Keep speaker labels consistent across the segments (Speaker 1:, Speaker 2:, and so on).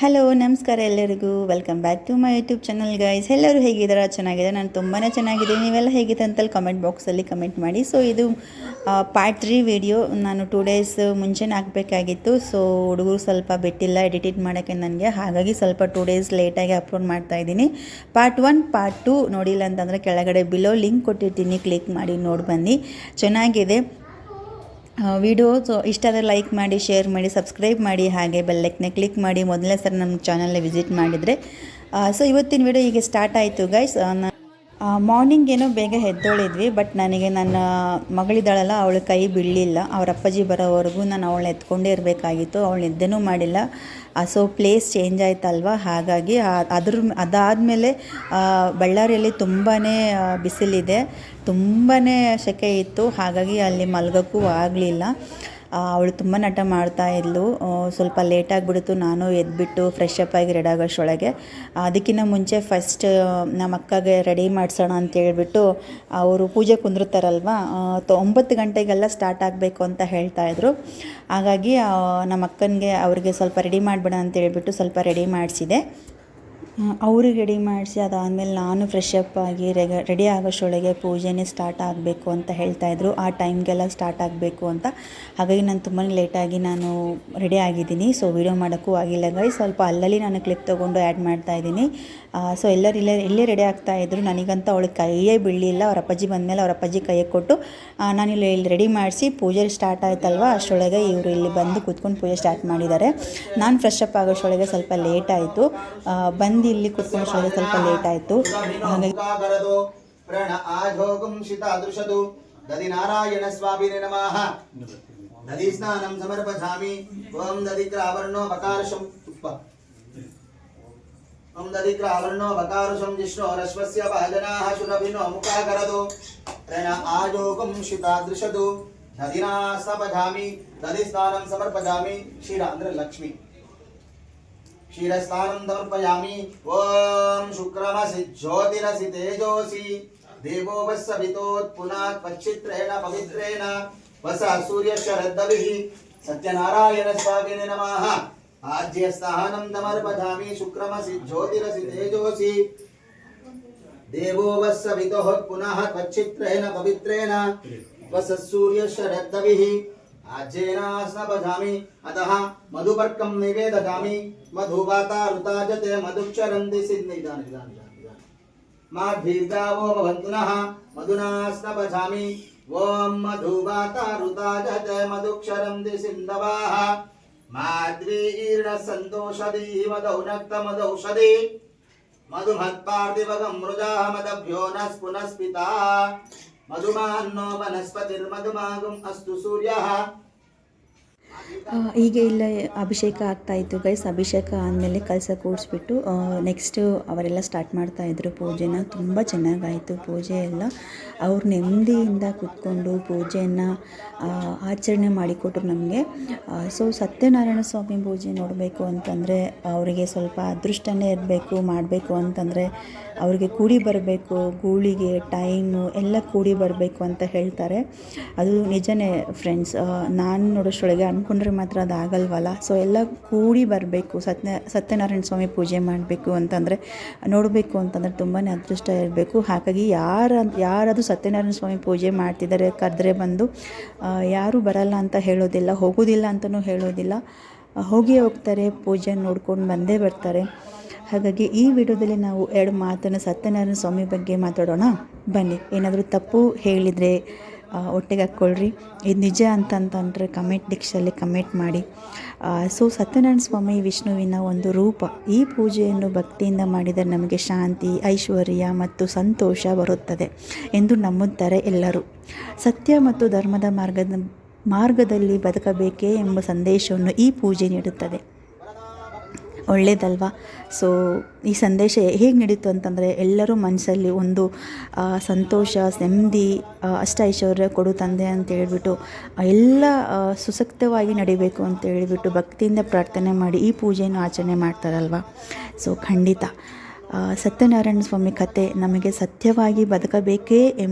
Speaker 1: Hello ನಮಸ್ಕಾರ ಎಲ್ಲರಿಗೂ welcome back to my YouTube channel guys. ಎಲ್ಲರೂ ಹೇಗಿದ್ದೀರಾ? ಚೆನ್ನಾಗಿದೆ. ನಾನು ತುಂಬಾ ಚೆನ್ನಾಗಿದ್ದೀನಿ. ನೀವೆಲ್ಲ ಹೇಗಿದೆ ಅಂತಲ್ಲಿ ಕಮೆಂಟ್ ಬಾಕ್ಸಲ್ಲಿ ಕಮೆಂಟ್ ಮಾಡಿ. ಸೊ ಇದು ಪಾರ್ಟ್ 3 ವಿಡಿಯೋ. ನಾನು 2 ಡೇಸ್ ಮುಂಚೆನೇ ಹಾಕಬೇಕಾಗಿತ್ತು. ಸೊ ಹುಡುಗರು ಸ್ವಲ್ಪ ಬಿಟ್ಟಿಲ್ಲ ಎಡಿಟ್ ಮಾಡೋಕ್ಕೆ ನನಗೆ, ಹಾಗಾಗಿ ಸ್ವಲ್ಪ 2 ಡೇಸ್ ಲೇಟಾಗಿ ಅಪ್ಲೋಡ್ ಮಾಡ್ತಾಯಿದ್ದೀನಿ. ಪಾರ್ಟ್ 1 ಪಾರ್ಟ್ 2 ನೋಡಿಲ್ಲ ಅಂತಂದರೆ ಕೆಳಗಡೆ ಬಿಲೋ ಲಿಂಕ್ ಕೊಟ್ಟಿರ್ತೀನಿ, ಕ್ಲಿಕ್ ಮಾಡಿ ನೋಡಿ ಬನ್ನಿ. ಚೆನ್ನಾಗಿದೆ ವಿಡಿಯೋ. ಸೊ ಇಷ್ಟ ಆದರೆ ಲೈಕ್ ಮಾಡಿ, ಶೇರ್ ಮಾಡಿ, ಸಬ್ಸ್ಕ್ರೈಬ್ ಮಾಡಿ, ಹಾಗೆ ಬೆಲ್ಲೈಕನ್ನ ಕ್ಲಿಕ್ ಮಾಡಿ ಮೊದಲನೇ ಸರಿ ನಮ್ಮ ಚಾನಲ್ನ ವಿಸಿಟ್ ಮಾಡಿದರೆ. ಸೊ ಇವತ್ತಿನ ವಿಡಿಯೋ ಈಗ ಸ್ಟಾರ್ಟ್ ಆಯಿತು ಗೈಸ್. ಮಾರ್ನಿಂಗ್ ಏನೋ ಬೇಗ ಎದ್ದೋಳಿದ್ವಿ, ಬಟ್ ನನಗೆ ನನ್ನ ಮಗಳಿದ್ದಾಳಲ್ಲ, ಅವಳ ಕೈ ಬೀಳಲಿಲ್ಲ. ಅವ್ರ ಅಪ್ಪಾಜಿ ಬರೋವರೆಗೂ ನಾನು ಅವಳನ್ನ ಎತ್ಕೊಂಡೇ ಇರಬೇಕಾಗಿತ್ತು. ಅವಳು ನಿದ್ದೆನೂ ಮಾಡಿಲ್ಲ. ಸೊ ಪ್ಲೇಸ್ ಚೇಂಜ್ ಆಯ್ತಲ್ವ, ಹಾಗಾಗಿ ಅದಾದಮೇಲೆ ಬಳ್ಳಾರಿಯಲ್ಲಿ ತುಂಬಾ ಬಿಸಿಲಿದೆ, ತುಂಬಾ ಸೆಕೆ ಇತ್ತು. ಹಾಗಾಗಿ ಅಲ್ಲಿ ಮಲಗೋಕ್ಕೂ ಆಗಲಿಲ್ಲ. ಅವಳು ತುಂಬ ನಟ ಮಾಡ್ತಾ ಇದ್ಲು. ಸ್ವಲ್ಪ ಲೇಟಾಗಿಬಿಡ್ತು. ನಾನು ಎದ್ಬಿಟ್ಟು ಫ್ರೆಶ್ ಅಪ್ ಆಗಿ ರೆಡಿ ಆಗೋಷ್ಟೊಳಗೆ. ಅದಕ್ಕಿಂತ ಮುಂಚೆ ಫಸ್ಟ್ ನಮ್ಮ ಅಕ್ಕಗೆ ರೆಡಿ ಮಾಡಿಸೋಣ ಅಂತೇಳ್ಬಿಟ್ಟು ಅವರು ಪೂಜೆ ಕುಂದಿರ್ತಾರಲ್ವ, 9 ಗಂಟೆಗೆಲ್ಲ ಸ್ಟಾರ್ಟ್ ಆಗಬೇಕು ಅಂತ ಹೇಳ್ತಾಯಿದ್ರು. ಹಾಗಾಗಿ ನಮ್ಮ ಅಕ್ಕನಿಗೆ ಅವ್ರಿಗೆ ಸ್ವಲ್ಪ ರೆಡಿ ಮಾಡಿಬಿಡೋಣ ಅಂತೇಳ್ಬಿಟ್ಟು ಸ್ವಲ್ಪ ರೆಡಿ ಮಾಡಿಸಿದೆ. ಅವ್ರಿಗೆ ರೆಡಿ ಮಾಡಿಸಿ ಅದಾದಮೇಲೆ ನಾನು ಫ್ರೆಶ್ ಅಪ್ ಆಗಿ ರೆಡಿ ಆಗೋಷ್ಟೊಳಗೆ ಪೂಜೆನೇ ಸ್ಟಾರ್ಟ್ ಆಗಬೇಕು ಅಂತ ಹೇಳ್ತಾಯಿದ್ರು. ಆ ಟೈಮ್ಗೆಲ್ಲ ಸ್ಟಾರ್ಟ್ ಆಗಬೇಕು ಅಂತ. ಹಾಗಾಗಿ ನಾನು ತುಂಬಾ ಲೇಟಾಗಿ ನಾನು ರೆಡಿ ಆಗಿದ್ದೀನಿ. ಸೊ ವೀಡಿಯೋ ಮಾಡೋಕ್ಕೂ ಆಗಿಲ್ಲ ಗೈಸ್. ಸ್ವಲ್ಪ ಅಲ್ಲಲ್ಲಿ ನಾನು ಕ್ಲಿಪ್ ತೊಗೊಂಡು ಆ್ಯಡ್ ಮಾಡ್ತಾಯಿದ್ದೀನಿ. ಸೊ ಎಲ್ಲರೂ ಇಲ್ಲೇ ರೆಡಿ ಆಗ್ತಾಯಿದ್ರು. ನನಗಂತ ಅವಳಿಗೆ ಕೈಯೇ ಬೀಳಲಿಲ್ಲ. ಅವ್ರ ಅಪ್ಪಾಜಿ ಬಂದಮೇಲೆ ಅವ್ರ ಅಪ್ಪಾಜಿ ಕೈಗೆ ಕೊಟ್ಟು ನಾನು ಇಲ್ಲಿ ರೆಡಿ ಮಾಡಿಸಿ ಪೂಜೆ ಸ್ಟಾರ್ಟ್ ಆಯ್ತಲ್ವ, ಅಷ್ಟರೊಳಗೆ ಇವರು ಇಲ್ಲಿ ಬಂದು ಕೂತ್ಕೊಂಡು ಪೂಜೆ ಸ್ಟಾರ್ಟ್ ಮಾಡಿದ್ದಾರೆ. ನಾನು ಫ್ರೆಶ್ ಅಪ್ ಆಗೋಷ್ಟೊಳಗೆ ಸ್ವಲ್ಪ ಲೇಟ್ ಆಯಿತು. ಬಂದು ಇಲ್ಲಿ ಕೂತ್ಕೊಳ್ಳೋಷ್ಟೊಳಗೆ ಸ್ವಲ್ಪ ಲೇಟ್ ಆಯಿತು. ಹಾಗಾಗಿ
Speaker 2: ದದಿ ನಾರಾಯಣ ಸ್ವಾಮಿನೇ ನಮಃ. ದದಿ ಸ್ನಾನಂ ಸಮರ್ಪಯಾಮಿ. ಓಂ ದದಿಕ್ರಾವರ್ಣೋ ಬಕಾರಶಂ ಓಂ ದದಿಕ್ರಾವರ್ಣೋ ಬಕಾರಶಂ ಜಿಷ್ಣೋ ರಶ್ವಸ್ಯ ಭಾಜನಾಃ ಶುನಭಿನೋ ಮುಖಾಕರದು ಪ್ರಣ್ ಆಯೋಗಂ ಶಿತಾದೃಶದು. ದದಿನಾ ಸಮಪಯಾಮಿ. ದದಿ ಸ್ನಾನಂ ಸಮರ್ಪಯಾಮಿ. ಕ್ಷೀರ ಅಂದ್ರೆ ಲಕ್ಷ್ಮಿ. ಕ್ಷೀರಸ್ನಾನಂ ಸಮರ್ಪಯಾಮಿ. ಓಂ ಶುಕ್ರಮಸಿ ಜ್ಯೋತಿರಸಿ ತೇಜೋಸಿ ದೇವೋ ವಸ್ಸವಿತೋತ್ ಪುನಾತ್ ಪಚ್ಚಿತ್ರೇಣ ಪವಿತ್ರೇಣ ವಸ ಸೂರ್ಯ ಶರದ್ದವಿಃ. ಸತ್ಯನಾರಾಯಣ ಸ್ವಾಮಿನೇ ನಮಃ. ಆಜ್ಯ ಸ್ನಾನಂ ಸಮರ್ಪಯಾಮಿ. ಶುಕ್ರಮಸಿ ಜ್ಯೋತಿರಸಿ ತೇಜೋಸಿ ದೇವೋ ವಸ್ಸವಿತೋಃ ಪುನಃ ಪಚ್ಚಿತ್ರೇಣ ಪವಿತ್ರೇಣ ವಸ ಸೂರ್ಯ ಶರದ್ದವಿಃ. ಆಜ್ಯೇನ ಸ್ನಾಪಯಾಮಿ. ಅತಃ ಮಧುಪರ್ಕಂ ನಿವೇದಯಾಮಿ. ಮಧುವಾತಾ ಋತಾಜತೆ ಮಧುಕ್ಷರಂತಿ ಸಿದ್ಧಿದಾನ ಮಾಧೀರ್ಗಾವೋ ಭವಂತು ನಃ. ಮಧುನಾ ಸ್ನಾಪಯಾಮಿ. ಓಂ ಮಧುವಾತಾ ಋತಾಜತೆ ಮಧುಕ್ಷರಂತಿ ಸಿಂಧವಾಃ. ಮಾದ್ರೀರ್ಣ ಸಂತೋಷದಿ ಮದೌನಕ್ತ ಮದೌಷಧಿ. ಮಧುಮತ್ಪಾರ್ದಿವಗಂ ಮೃಜಾಃ ಮದಭ್ಯೋ ನ ಸ್ಪುನಸ್ಪಿತಾ. ಮಧುಮಾನ್ನೋ ವನಸ್ಪತಿರ್ಮಧುಮಾಗಂ ಅಸ್ತು ಸೂರ್ಯಃ.
Speaker 1: ಈಗ ಇಲ್ಲ ಅಭಿಷೇಕ ಆಗ್ತಾಯಿತ್ತು ಗೈಸ್. ಅಭಿಷೇಕ ಆದಮೇಲೆ ಕಲಸ ಕೂಡಿಸ್ಬಿಟ್ಟು ನೆಕ್ಸ್ಟು ಅವರೆಲ್ಲ ಸ್ಟಾರ್ಟ್ ಮಾಡ್ತಾಯಿದ್ರು ಪೂಜೆನ. ತುಂಬ ಚೆನ್ನಾಗಾಯಿತು ಪೂಜೆ ಎಲ್ಲ. ಅವ್ರು ನೆಮ್ಮದಿಯಿಂದ ಕೂತ್ಕೊಂಡು ಪೂಜೆಯನ್ನು ಆಚರಣೆ ಮಾಡಿಕೊಟ್ರು ನಮಗೆ. ಸೊ ಸತ್ಯನಾರಾಯಣ ಸ್ವಾಮಿ ಪೂಜೆ ನೋಡಬೇಕು ಅಂತಂದರೆ ಅವರಿಗೆ ಸ್ವಲ್ಪ ಅದೃಷ್ಟನೇ ಇರಬೇಕು. ಮಾಡಬೇಕು ಅಂತಂದರೆ ಅವರಿಗೆ ಕೂಡಿ ಬರಬೇಕು, ಗೂಳಿಗೆ ಟೈಮು ಎಲ್ಲ ಕೂಡಿ ಬರಬೇಕು ಅಂತ ಹೇಳ್ತಾರೆ. ಅದು ನಿಜನೇ ಫ್ರೆಂಡ್ಸ್. ನಾನು ನೋಡೋಷ್ಟೊಳಗೆ ಅಂದ್ಕೊಂಡ್ರೆ ಮಾತ್ರ ಅದು ಆಗಲ್ವಲ್ಲ. ಸೊ ಎಲ್ಲ ಕೂಡಿ ಬರಬೇಕು. ಸತ್ಯನಾರಾಯಣ ಸ್ವಾಮಿ ಪೂಜೆ ಮಾಡಬೇಕು ಅಂತಂದರೆ, ನೋಡಬೇಕು ಅಂತಂದರೆ ತುಂಬಾ ಅದೃಷ್ಟ ಇರಬೇಕು. ಹಾಗಾಗಿ ಯಾರದು ಸತ್ಯನಾರಾಯಣ ಸ್ವಾಮಿ ಪೂಜೆ ಮಾಡ್ತಿದ್ದಾರೆ ಕರೆದ್ರೆ ಬಂದು, ಯಾರೂ ಬರಲ್ಲ ಅಂತ ಹೇಳೋದಿಲ್ಲ, ಹೋಗೋದಿಲ್ಲ ಅಂತಲೂ ಹೇಳೋದಿಲ್ಲ. ಹೋಗಿ ಹೋಗ್ತಾರೆ, ಪೂಜೆ ನೋಡ್ಕೊಂಡು ಬಂದೇ ಬರ್ತಾರೆ. ಹಾಗಾಗಿ ಈ ವಿಡಿಯೋದಲ್ಲಿ ನಾವು 2 ಮಾತನ್ನು ಸತ್ಯನಾರಾಯಣ ಸ್ವಾಮಿ ಬಗ್ಗೆ ಮಾತಾಡೋಣ ಬನ್ನಿ. ಏನಾದರೂ ತಪ್ಪು ಹೇಳಿದರೆ ಒಟ್ಟಿಗೆ ಹಾಕ್ಕೊಳ್ರಿ. ಇದು ನಿಜ ಅಂತಂತಂದರೆ ಕಮೆಂಟ್ ಡಿಕ್ಷಲ್ಲಿ ಕಮೆಂಟ್ ಮಾಡಿ. ಸೊ ಸತ್ಯನಾರಾಯಣ ಸ್ವಾಮಿ ವಿಷ್ಣುವಿನ ಒಂದು ರೂಪ. ಈ ಪೂಜೆಯನ್ನು ಭಕ್ತಿಯಿಂದ ಮಾಡಿದರೆ ನಮಗೆ ಶಾಂತಿ, ಐಶ್ವರ್ಯ ಮತ್ತು ಸಂತೋಷ ಬರುತ್ತದೆ ಎಂದು ನಂಬುತ್ತಾರೆ ಎಲ್ಲರೂ. ಸತ್ಯ ಮತ್ತು ಧರ್ಮದ ಮಾರ್ಗದಲ್ಲಿ ಬದುಕಬೇಕೇ ಎಂಬ ಸಂದೇಶವನ್ನು ಈ ಪೂಜೆ ನೀಡುತ್ತದೆ. ಒಳ್ಳೆಯದಲ್ವಾ? ಸೊ ಈ ಸಂದೇಶ ಹೇಗೆ ನಡೀತು ಅಂತಂದರೆ, ಎಲ್ಲರೂ ಮನಸ್ಸಲ್ಲಿ ಒಂದು ಸಂತೋಷ, ನೆಮ್ಮದಿ, ಅಷ್ಟೈಶ್ವರ್ಯ ಕೊಡು ತಂದೆ ಅಂತ ಹೇಳ್ಬಿಟ್ಟು ಎಲ್ಲ ಸುಸಕ್ತವಾಗಿ ನಡಿಬೇಕು ಅಂತ ಹೇಳಿಬಿಟ್ಟು ಭಕ್ತಿಯಿಂದ ಪ್ರಾರ್ಥನೆ ಮಾಡಿ ಈ ಪೂಜೆಯನ್ನು ಆಚರಣೆ ಮಾಡ್ತಾರಲ್ವ. ಸೊ ಖಂಡಿತ ಸತ್ಯನಾರಾಯಣ ಸ್ವಾಮಿ ಕಥೆ ನಮಗೆ ಸತ್ಯವಾಗಿ ಬದುಕಬೇಕೇ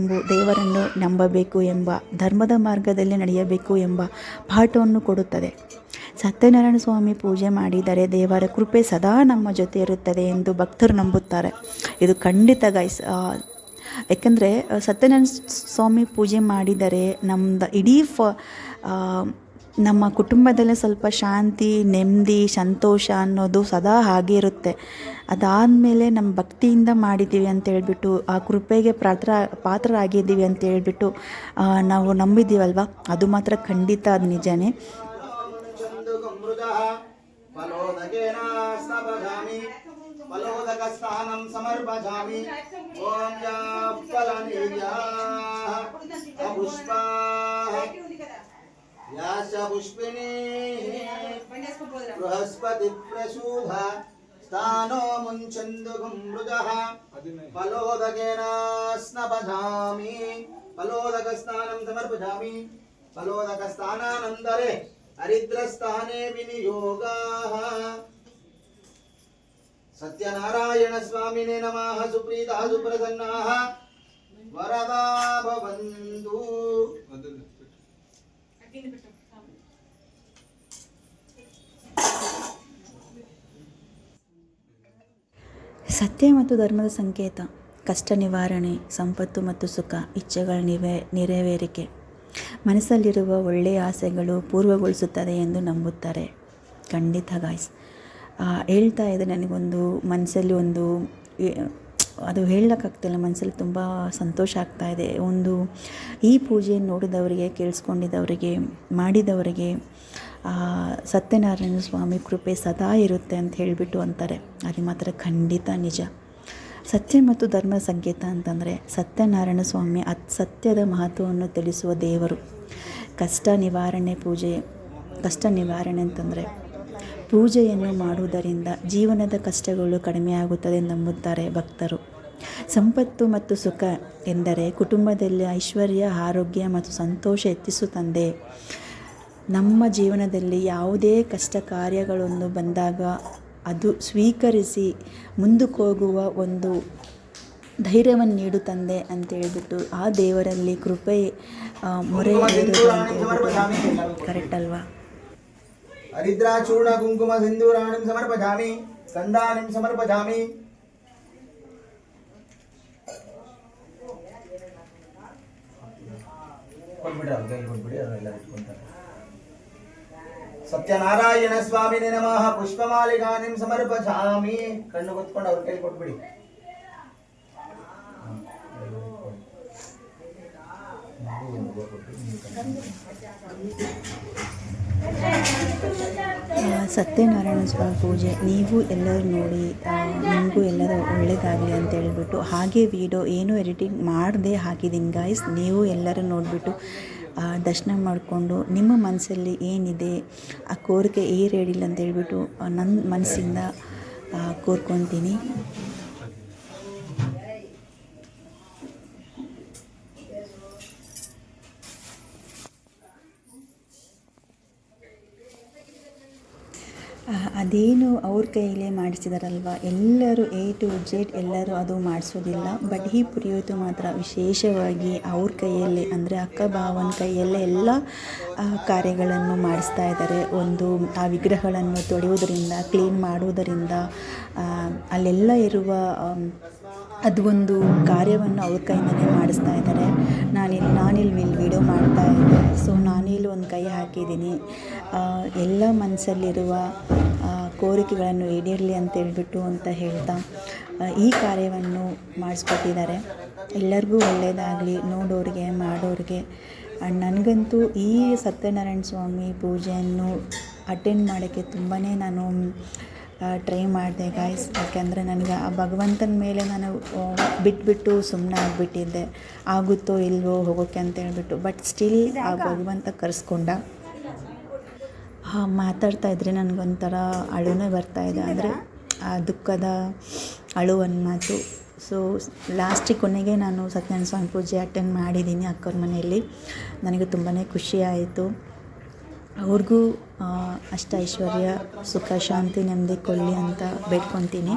Speaker 1: ದೇವರನ್ನು ನಂಬಬೇಕು ಎಂಬ, ಧರ್ಮದ ಮಾರ್ಗದಲ್ಲಿ ನಡೆಯಬೇಕು ಎಂಬ ಪಾಠವನ್ನು ಕೊಡುತ್ತದೆ. ಸತ್ಯನಾರಾಯಣ ಸ್ವಾಮಿ ಪೂಜೆ ಮಾಡಿದರೆ ದೇವರ ಕೃಪೆ ಸದಾ ನಮ್ಮ ಜೊತೆ ಇರುತ್ತದೆ ಎಂದು ಭಕ್ತರು ನಂಬುತ್ತಾರೆ. ಇದು ಖಂಡಿತ ಗೈಸ್. ಯಾಕಂದರೆ ಸತ್ಯನಾರಾಯಣ ಸ್ವಾಮಿ ಪೂಜೆ ಮಾಡಿದರೆ ನಮ್ಮದು ಇಡೀ ನಮ್ಮ ಕುಟುಂಬದಲ್ಲೇ ಸ್ವಲ್ಪ ಶಾಂತಿ, ನೆಮ್ಮದಿ, ಸಂತೋಷ ಅನ್ನೋದು ಸದಾ ಹಾಗೆ ಇರುತ್ತೆ. ಅದಾದಮೇಲೆ ನಮ್ಮ ಭಕ್ತಿಯಿಂದ ಮಾಡಿದ್ದೀವಿ ಅಂತ ಹೇಳ್ಬಿಟ್ಟು, ಆ ಕೃಪೆಗೆ ಪಾತ್ರರಾಗಿದ್ದೀವಿ ಅಂತ ಹೇಳ್ಬಿಟ್ಟು ನಾವು ನಂಬಿದ್ದೀವಲ್ವ, ಅದು ಮಾತ್ರ ಖಂಡಿತ ಅದು ನಿಜನೇ.
Speaker 2: ಬೃಹಸ್ಪತಿ ಪ್ರಸೂಧ ಸ್ಥಾನೋ ಮುಂಚಂದುಗಂ ಮೃಜಃ ಫಲೋದಕೇನ ಸ್ನಪಜಾಮಿ ಫಲೋದಕ ಸ್ನಾನಂ ಸಮರ್ಪಜಾಮಿ ಫಲೋದಕ ಸ್ಥಾನಾನಂತರೆ ಹರಿದ್ರಸ್ಥಾನೇ ವಿನಿಯೋಗಾಃ. ಸತ್ಯನಾರಾಯಣ ಸ್ವಾಮಿನೇ ನಮಃ. ಸುಪ್ರೀತಾಃ ಸುಪ್ರಸನ್ನಾಃ ವರದಾ ಭವಂತು.
Speaker 1: ಸತ್ಯ ಮತ್ತು ಧರ್ಮದ ಸಂಕೇತ, ಕಷ್ಟ ನಿವಾರಣೆ, ಸಂಪತ್ತು ಮತ್ತು ಸುಖ, ಇಚ್ಛೆಗಳ ನೆರವೇರಿಕೆ, ಮನಸ್ಸಲ್ಲಿರುವ ಒಳ್ಳೆಯ ಆಸೆಗಳು ಪೂರ್ವಗೊಳಿಸುತ್ತದೆ ಎಂದು ನಂಬುತ್ತಾರೆ. ಖಂಡಿತ ಗಾಯ್ಸ್. ಹೇಳ್ತಾ ಇದೆ ನನಗೊಂದು ಮನಸ್ಸಲ್ಲಿ ಅದು ಹೇಳೋಕ್ಕಾಗ್ತಿಲ್ಲ, ಮನಸ್ಸಲ್ಲಿ ತುಂಬ ಸಂತೋಷ ಆಗ್ತಾಯಿದೆ. ಈ ಪೂಜೆ ನೋಡಿದವರಿಗೆ, ಕೇಳಿಸ್ಕೊಂಡಿದ್ದವರಿಗೆ, ಮಾಡಿದವರಿಗೆ ಸತ್ಯನಾರಾಯಣ ಸ್ವಾಮಿ ಕೃಪೆ ಸದಾ ಇರುತ್ತೆ ಅಂತ ಹೇಳಿಬಿಟ್ಟು ಅಂತಾರೆ. ಅದು ಮಾತ್ರ ಖಂಡಿತ ನಿಜ. ಸತ್ಯ ಮತ್ತು ಧರ್ಮ ಸಂಕೇತ ಅಂತಂದರೆ ಸತ್ಯನಾರಾಯಣ ಸ್ವಾಮಿ ಸತ್ಯದ ಮಹತ್ವವನ್ನು ತಿಳಿಸುವ ದೇವರು. ಕಷ್ಟ ನಿವಾರಣೆ ಪೂಜೆ. ಕಷ್ಟ ನಿವಾರಣೆ ಅಂತಂದರೆ ಪೂಜೆಯನ್ನು ಮಾಡುವುದರಿಂದ ಜೀವನದ ಕಷ್ಟಗಳು ಕಡಿಮೆಯಾಗುತ್ತದೆ ನಂಬುತ್ತಾರೆ ಭಕ್ತರು. ಸಂಪತ್ತು ಮತ್ತು ಸುಖ ಎಂದರೆ ಕುಟುಂಬದಲ್ಲಿ ಐಶ್ವರ್ಯ, ಆರೋಗ್ಯ ಮತ್ತು ಸಂತೋಷ ಹೆಚ್ಚಿಸುತ್ತದೆ. ನಮ್ಮ ಜೀವನದಲ್ಲಿ ಯಾವುದೇ ಕಷ್ಟ ಕಾರ್ಯಗಳನ್ನು ಬಂದಾಗ ಅದು ಸ್ವೀಕರಿಸಿ ಮುಂದಕ್ಕೆ ಹೋಗುವ ಒಂದು ಧೈರ್ಯವನ್ನು ನೀಡುತ್ತದೆ ಅಂತ ಹೇಳ್ಬಿಟ್ಟು ಆ ದೇವರಲ್ಲಿ ಕೃಪೆ ಮೊರೆ ಇರುವುದು ಅಂತ ಹೇಳ್ಬಿಟ್ಟು ಕರೆಕ್ಟ್ ಅಲ್ವಾ?
Speaker 2: ಹರಿದ್ರಾಚೂರ್ಣ ಕುಂಕುಮ ಸಿಂಧೂರಾಣಿಂ ಸಮರ್ಪಯಾಮಿ ಸ್ಕಂದಾನಿಂ ಸಮರ್ಪಯಾಮಿ. ಸತ್ಯನಾರಾಯಣ ಸ್ವಾಮಿನೇ ನಮಃ. ಪುಷ್ಪಮಾಲಿಕಾನಿಂ ಸಮರ್ಪಯಾಮಿ. ಕಣ್ಣು ಗೊತ್ಕೊಂಡು ಅವ್ರ ಕೈಲಿ ಕೊಟ್ಬಿಡಿ.
Speaker 1: ಸತ್ಯನಾರಾಯಣ ಸ್ವಾಮಿ ಪೂಜೆ ನೀವು ಎಲ್ಲರೂ ನೋಡಿ, ನಿಮಗೂ ಎಲ್ಲರೂ ಒಳ್ಳೆಯದಾಗಲಿ ಅಂತ ಹೇಳ್ಬಿಟ್ಟು ಹಾಗೆ ವಿಡಿಯೋ ಏನೂ ಎಡಿಟಿಂಗ್ ಮಾಡದೆ ಹಾಕಿದ್ದೀನಿ ಗಾಯ್ಸ್. ನೀವು ಎಲ್ಲರೂ ನೋಡಿಬಿಟ್ಟು ದರ್ಶನ ಮಾಡಿಕೊಂಡು ನಿಮ್ಮ ಮನಸ್ಸಲ್ಲಿ ಏನಿದೆ ಆ ಕೋರಿಕೆ ಈಡೇರಿಲ್ಲ ಅಂತ ಹೇಳ್ಬಿಟ್ಟು ನನ್ನ ಮನಸ್ಸಿಂದ ಕೋರ್ಕೊತೀನಿ. ಅದೇನು ಅವ್ರ ಕೈಯಲ್ಲೇ ಮಾಡಿಸಿದಾರಲ್ವ, ಎಲ್ಲರೂ A to Z ಎಲ್ಲರೂ ಅದು ಮಾಡಿಸೋದಿಲ್ಲ. ಬಟ್ ಈ ಪುರೋಹಿತ ಮಾತ್ರ ವಿಶೇಷವಾಗಿ ಅವ್ರ ಕೈಯಲ್ಲೇ, ಅಂದರೆ ಅಕ್ಕ ಭಾವನ ಕೈಯಲ್ಲೇ ಎಲ್ಲ ಕಾರ್ಯಗಳನ್ನು ಮಾಡಿಸ್ತಾ ಇದ್ದಾರೆ. ಆ ವಿಗ್ರಹಗಳನ್ನು ತೊಳೆಯೋದರಿಂದ, ಕ್ಲೀನ್ ಮಾಡುವುದರಿಂದ, ಅಲ್ಲೆಲ್ಲ ಇರುವ ಅದು ಒಂದು ಕಾರ್ಯವನ್ನು ಅವ್ರ ಕೈಯಿಂದಲೇ ಮಾಡಿಸ್ತಾ ಇದ್ದಾರೆ. ನಾನಿಲ್ಲಿ ವಿಡಿಯೋ ಮಾಡ್ತಾ ಇದ್ದೆ, ಸೊ ನಾನಿಲ್ಲಿ ಒಂದು ಕೈ ಹಾಕಿದ್ದೀನಿ. ಎಲ್ಲ ಮನಸ್ಸಲ್ಲಿರುವ ಕೋರಿಕೆಗಳನ್ನು ಈಡೇರಲಿ ಅಂತ ಹೇಳ್ಬಿಟ್ಟು ಅಂತ ಹೇಳ್ತಾ ಈ ಕಾರ್ಯವನ್ನು ಮಾಡಿಸ್ಕೊಟ್ಟಿದ್ದಾರೆ. ಎಲ್ಲರಿಗೂ ಒಳ್ಳೆಯದಾಗಲಿ, ನೋಡೋರಿಗೆ, ಮಾಡೋರಿಗೆ. ನನಗಂತೂ ಈ ಸತ್ಯನಾರಾಯಣ ಸ್ವಾಮಿ ಪೂಜೆಯನ್ನು ಅಟೆಂಡ್ ಮಾಡೋಕ್ಕೆ ತುಂಬಾ ನಾನು ಟ್ರೈ ಮಾಡಿದೆ ಗಾಯ್ಸ್. ಯಾಕೆಂದರೆ ನನಗೆ ಆ ಭಗವಂತನ ಮೇಲೆ ನಾನು ಬಿಟ್ಬಿಟ್ಟು ಸುಮ್ಮನೆ ಆಗಿಬಿಟ್ಟಿದ್ದೆ, ಆಗುತ್ತೋ ಇಲ್ವೋ ಹೋಗೋಕ್ಕೆ ಅಂತ ಹೇಳ್ಬಿಟ್ಟು. ಬಟ್ ಸ್ಟಿಲ್ ಆ ಭಗವಂತ ಕರೆಸ್ಕೊಂಡ. ಮಾತಾಡ್ತಾಯಿದ್ರೆ ನನಗೊಂಥರ ಅಳುನೇ ಬರ್ತಾಯಿದೆ, ಅಂದರೆ ಆ ದುಃಖದ ಅಳುವನ್ನ ಮಾತು. ಸೊ ಲಾಸ್ಟಿಗೆ ಕೊನೆಗೆ ನಾನು ಸತ್ಯನಾರಾಯಣ ಸ್ವಾಮಿ ಪೂಜೆ ಅಟೆಂಡ್ ಮಾಡಿದ್ದೀನಿ ಅಕ್ಕವ್ರ ಮನೆಯಲ್ಲಿ. ನನಗೆ ತುಂಬಾ ಖುಷಿ ಆಯಿತು. ಅವ್ರಿಗೂ ಅಷ್ಟ ಐಶ್ವರ್ಯ, ಸುಖ, ಶಾಂತಿ, ನೆಮ್ಮದಿ ಕೊಡಲಿ ಅಂತ ಬೇಡ್ಕೊತೀನಿ.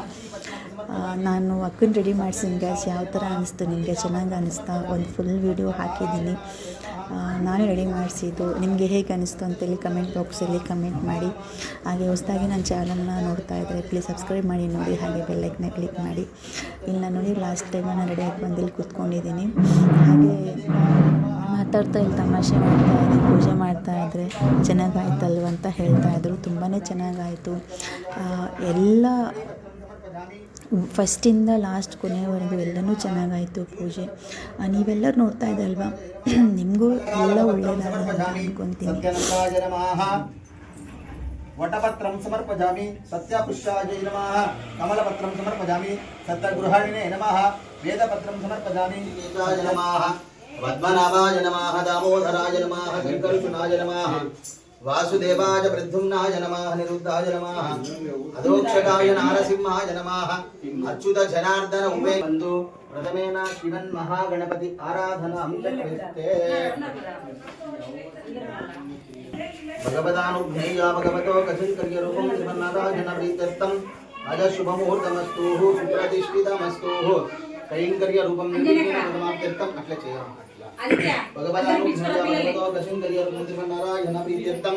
Speaker 1: ನಾನು ಅಕ್ಕನ ರೆಡಿ ಮಾಡಿಸಿದ್ದೀನಿ ಗ್ಯಾಸ್. ಯಾವ ಥರ ಅನ್ನಿಸ್ತು ನಿಮಗೆ? ಚೆನ್ನಾಗಿ ಅನ್ನಿಸ್ತಾ? ಒಂದು ಫುಲ್ ವೀಡಿಯೋ ಹಾಕಿದ್ದೀನಿ. ನಾನೇ ರೆಡಿ ಮಾಡಿಸಿದ್ದು. ನಿಮಗೆ ಹೇಗೆ ಅನಿಸ್ತು ಅಂತೇಳಿ ಕಮೆಂಟ್ ಬಾಕ್ಸಲ್ಲಿ ಕಮೆಂಟ್ ಮಾಡಿ. ಹಾಗೆ ಹೊಸದಾಗಿ ನನ್ನ ಚಾನಲ್ನ ನೋಡ್ತಾ ಇದ್ದರೆ ಪ್ಲೀಸ್ ಸಬ್ಸ್ಕ್ರೈಬ್ ಮಾಡಿ ನೋಡಿ, ಹಾಗೆ ಬೆಲ್ಲೈಕನ್ನ ಕ್ಲಿಕ್ ಮಾಡಿ. ಇಲ್ಲಿ ನಾನು ನೋಡಿ ಲಾಸ್ಟ್ ಟೈಮ್ ನಾನು ರೆಡಿಯಾಗಿ ಬಂದಿಲ್ಲಿ ಕೂತ್ಕೊಂಡಿದ್ದೀನಿ. ಹಾಗೆ ಮಾತಾಡ್ತಾ ಇಲ್ಲಿ ತಮಾಷೆ ಮಾಡ್ತಾಯಿದ್ದೆ, ಪೂಜೆ ಮಾಡ್ತಾಯಿದ್ರೆ ಚೆನ್ನಾಗಾಯ್ತಲ್ವ ಅಂತ ಹೇಳ್ತಾಯಿದ್ರು. ತುಂಬಾ ಚೆನ್ನಾಗಾಯಿತು. ಎಲ್ಲ ಫಸ್ಟಿಂದ ಲಾಸ್ಟ್ ಕೊನೆಯವರೆಗೂ ಎಲ್ಲನೂ ಚೆನ್ನಾಗಾಯಿತು ಪೂಜೆ. ನೀವೆಲ್ಲರೂ ನೋಡ್ತಾ ಇದ್ದಲ್ವಾ, ನಿಮಗೂ ಎಲ್ಲ ಒಳ್ಳೆಯದಾಗಲ್ಲ ಅಂತ ಅಂದ್ಕೊತೀನಿ.
Speaker 2: ವಟಪತ್ರಂ ಸಮರ್ಪಯಾಮಿ, ಸತ್ಯಪುಷ್ಪಾಜೈ ನಮಃ, ಕಮಲಪತ್ರಂ ಸಮರ್ಪಯಾಮಿ, ಸತ್ಯಗೃಹಾಣಿನೇ ನಮಃ, ವೇದಪತ್ರಂ ಸಮರ್ಪಯಾಮಿ, ಏಕಾಯ ನಮಃ, ಪದ್ಮನಾಭಾಯ ನಮಃ, ದಾಮೋದರಾಯ ನಮಃ, ಶಂಕರಸುನಾಯ ನಮಃ, ವಾಸುದೇವಾಯ ಪ್ರದ್ಯುಮ್ನಾಯ ನಮಃ, ನಿರುದ್ಧಾಯ ನಮಃ, ಅಧೋಕ್ಷಗಾಯ ನಾರಸಿಂಹಾಯ ನಮಃ, ಅಚ್ಯುತ ಜನಾರ್ದನ ಉಮೇ ಬಂದು ಪ್ರಥಮೇನ ಶ್ರೀಮನ್ ಮಹಾಗಣಪತಿ ಆರಾಧನಾ ಅಂತ್ಯಕ್ರಿಯತೆ. ಭಗವದಾನುಜ್ಞೇಯ ಭಗವತೋ ಕಥಿಂಕರ್ಯರೂಪಂ ಶ್ರೀಮನ್ನಾರಾಯಣ ಪ್ರೀತ್ಯರ್ಥಂ ಅಜ ಶುಭಮುಹೂರ್ತಮಸ್ತು ಸುಪ್ರತಿಷ್ಠಿತಮಸ್ತು ಕೈಂಕರ್ಯರೂಪಂ ನಿರ್ಮಾಪ್ತ್ಯರ್ಥಂ ಅಟ್ಲ చేయడం అట్లా భగవదానుజ్ఞేయ భగవతో కథింకర్యరూపం శ్రీమన్నారాయణ ప్రీత్యర్థం